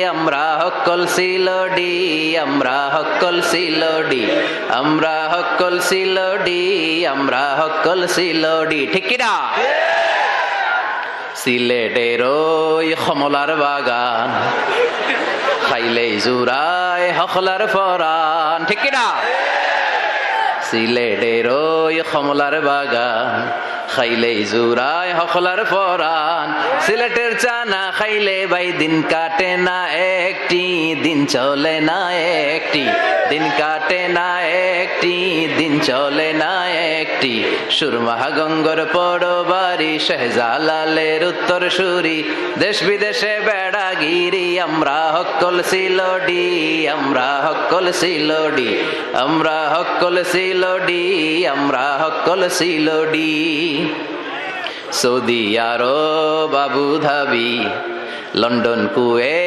আমরা হকল সিলডি, আমরা হকল সিলডি, আমরা হকল সিলডি, আমরা হকল সিলডি, ঠিক কিনা? সিলেটের ওই কমলার বাগান খাইলেই জুরায় হকলার ফরান, ঠিক কিনা? সিলেটের ওই কমলার বাগান খাইলেই জুরায় হকলার ফরান। সিলেটের চানা খাইলে ভাই দিন কাটে না একটি, দিন চলে না একটি, দিন কাটে না একটি, দিন চলে না একটি। সুরমা গঙ্গর পড়বাড়ি শাহজালালের উত্তর সুরি, দেশ বিদেশে বেড়াগিরি। আমরা হকল সিলডি, আমরা হকল সিলডি, আমরা হকল সিলডি, আমরা হকল সিলডি। সৌদি আরব, আবু ধাবি, লন্ডন, কুয়েত,